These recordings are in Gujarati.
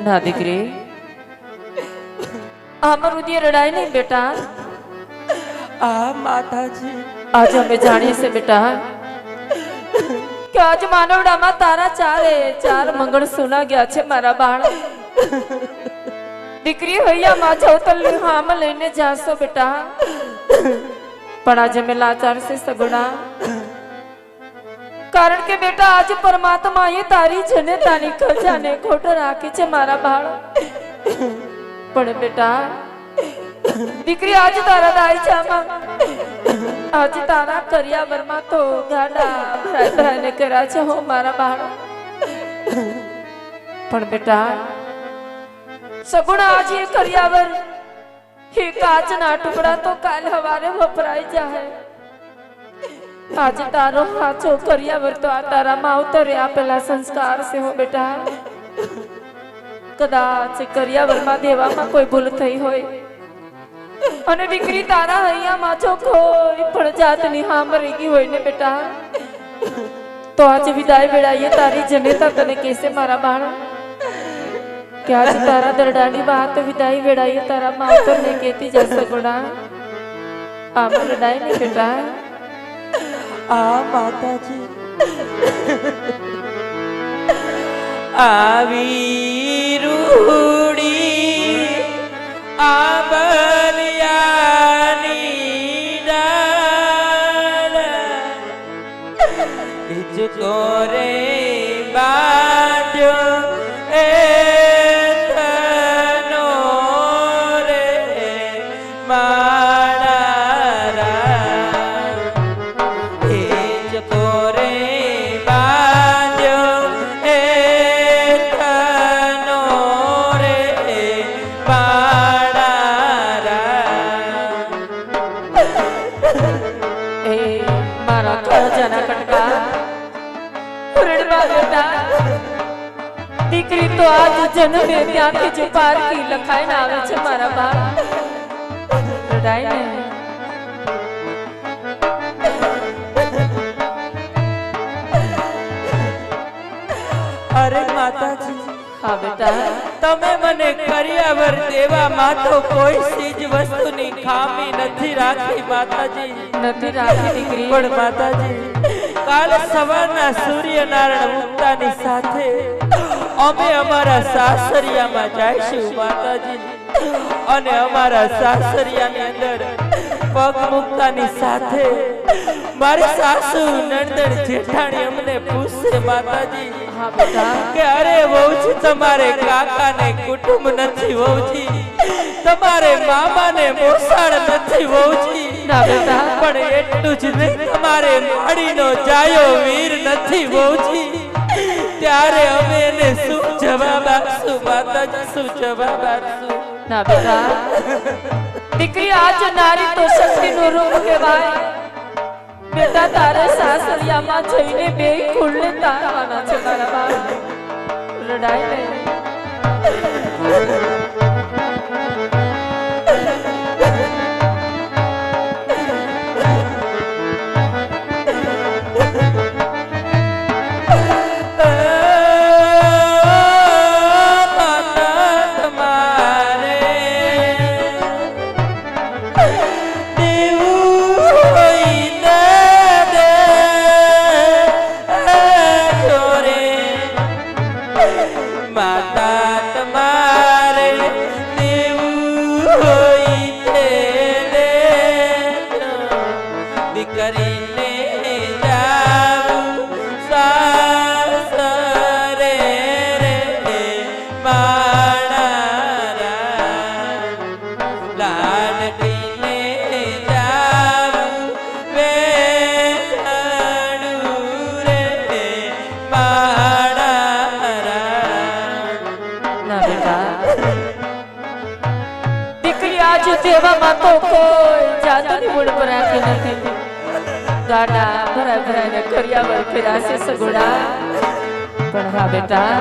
ના દીકરી, આમાં રુધિર રડાય નહીં બેટા. માતાજી, આજ અમે જાણીએ છે બેટા કે આજ માનવડામાં તારા ચાર મંગળ સુના ગયા છે મારા બાળ. દીકરી હૈયા માં ચૌતલની હામ લઈને જાશો બેટા, પણ આજે મેં લાચાર છે સગુણા. કારણ કે બેટા આજ પરમાત્મા એ તારી જનતાની ખજાને ખોટ રાખી છે મારા બાળ. પણ બેટા દીકરી આજ તારા દાયજામાં, આજ તારા કરિયાવરમાં તો ગાડા ભરાઈને કર્યા છે હો મારા બાળ. પણ બેટા સગુણા આજે કરિયાવર હે કાચના ટુકડા તો કાલ હવારે વપરાઈ જાય. આજે તારો હાચો કરિયાવર તો આ તારા માવતરે આપેલા સંસ્કાર છે હો બેટા. કદાચ કરિયાવરમાં દેવામાં કોઈ ભૂલ થઈ હોય અને દીકરી તારા હૈયામાં જો કોઈ પણ જાતની હામ રહી ગઈ હોય ને બેટા, તો આજે વિદાય વેળાએ તારી જનેતા તને કહેશે મારા બાળ કે આજે તારા દરડાની વાત વિદાય વેળાએ તારા માવતરને કહેતી જશે ગુણા. આમ રડાય ને બેટા. માતાજી, આવી રૂડી આ બલિયાની ડાળ ઇજકો રે બાજો એ તનો રે દીકરી તો આજ જન્મે ત્યાંથી જ પારકી લખાઈને આવે છે મારા બાપ. રડાય ને. અરે માતાજી, હા બેટા, તમે મને કરિયાવર દેવામાં તો કોઈ ચીજ વસ્તુની ખામી નથી રાખી માતાજી. નથી રાખી દીકરી. પણ માતાજી, કાલ સવારના સૂર્યનારાયણ ઉગતાની સાથે અમે અમારા સાસરિયામાં જઈશું માતાજી. અને અમારા સાસરિયાની અંદર પગ મૂકતાની સાથે મારી સાસુ નણંદ જેઠાણી અમને પૂછશે માતાજી કે અરે વહુજી, તમારે કાકાને કુટુંબ નથી વહુજી, તમારે મામાને મોસાળ નથી વહુજી, પણ એટલું જ નહીં તમારે માડીનો જાયો વીર નથી વહુજી. ત્યારે અમે એને શું જવાબ આપશું માતાજી? શું જવાબ આપશું? ના બેટા, દીકરી આજ નારી તો શક્તિનું રૂપ કહેવાય. બેટા તારે સાસરિયામાં જઈને બે કુળને તારવાના છે તારા બાપ. રડાય ને. દેવામાં તો કોઈ જાતની મૂળ પર રાખી નથી. ગાડા ભરાય ભરાઈને કરિયાવર ફેર્યા છે સગુણા. પણ હા બેટા,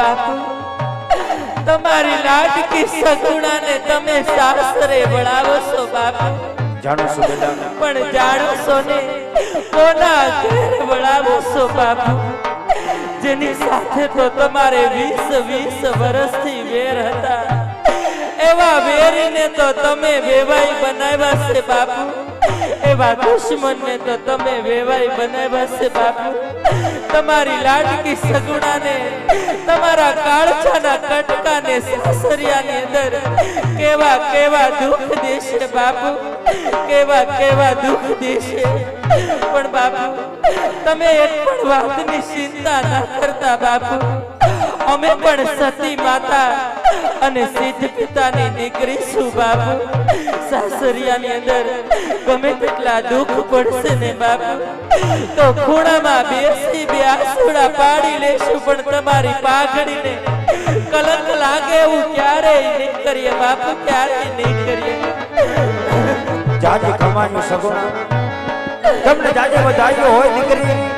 બાપુ તમારી લાડકી સગુણાને તમે સાસરે વળાવો છો બાપુ જાણો છો બેટા પણ જાણો છો ને કોના ઘેર વળાવો છો બાપુ જેની સાથે તો તમારે 20 વર્ષથી વેર હતા એવા વેરીને તો તમે વેવાઈ બનાવ્યા છે બાપુ એવા દુશ્મનને તો તમે વેવાઈ બનાવ્યા છે બાપુ તમારી લાડકી સગુણાને તમારા કાળજાના કટકાને સાસરિયાની અંદર કેવા કેવા દુઃખ દેશે બાપુ કેવા દુઃખ દેશે પણ બાપુ તમે એક પણ વાતની ચિંતા ન કરતા બાપુ અમે પણ સતી માતા અને સિદ્ધ પિતાની દીકરી છું બાપુ સાસરિયાની અંદર ગમે તેટલા દુઃખ પડશે ને બાપુ તો ખૂણામાં બેસી બે આસુડા પાડી લેશું પણ તમારી પાઘડીને કલંક લાગે એવું ક્યારેય નહીં કરીએ બાપુ ક્યારેય નહીં કરીએ જાજે કમાની સગુણા તમને જાજે વધાયો હોય દીકરી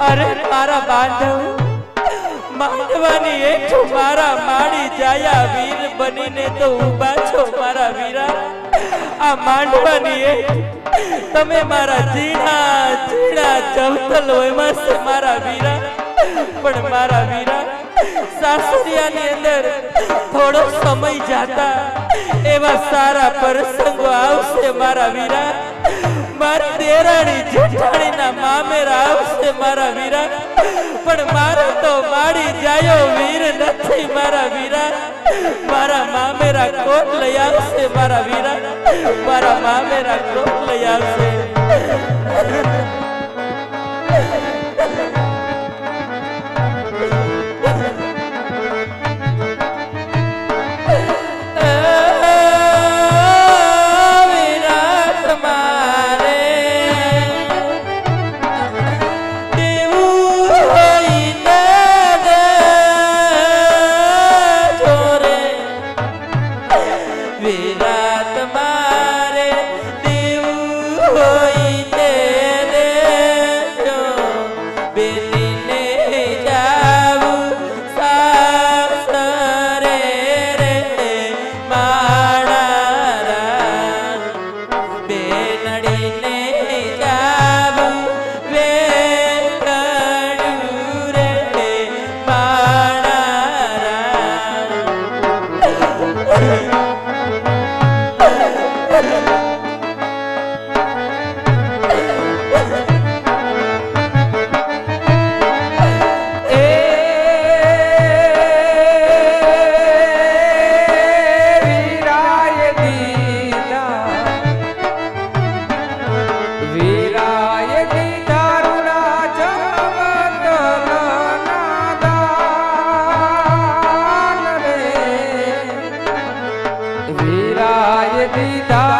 અરે મારા બાંધવ માંડવાની હેઠ મારા માડી જાયા વીર બનીને તો ઊભા છો મારા વીરા આ માંડવાની હેઠ તમે મારા જીણા જવતલ હોયમાં છે મારા વીરા પણ મારા વીરા સાસરિયાની અંદર થોડો સમય જાતા એવા સારા પ્રસંગો આવશે મારા વીરા મારી દેરાણી જેઠાણીના મામેરા આવશે મારા વીરા પણ મારા તો માડી જાયો વીર નથી મારા વીરા મારા મામેરા કોટ લઈ આવશે મારા વીરા મારા મામેરા કોટ લઈ આવશે વિરાટ મારે દેવું હોય તે દીધા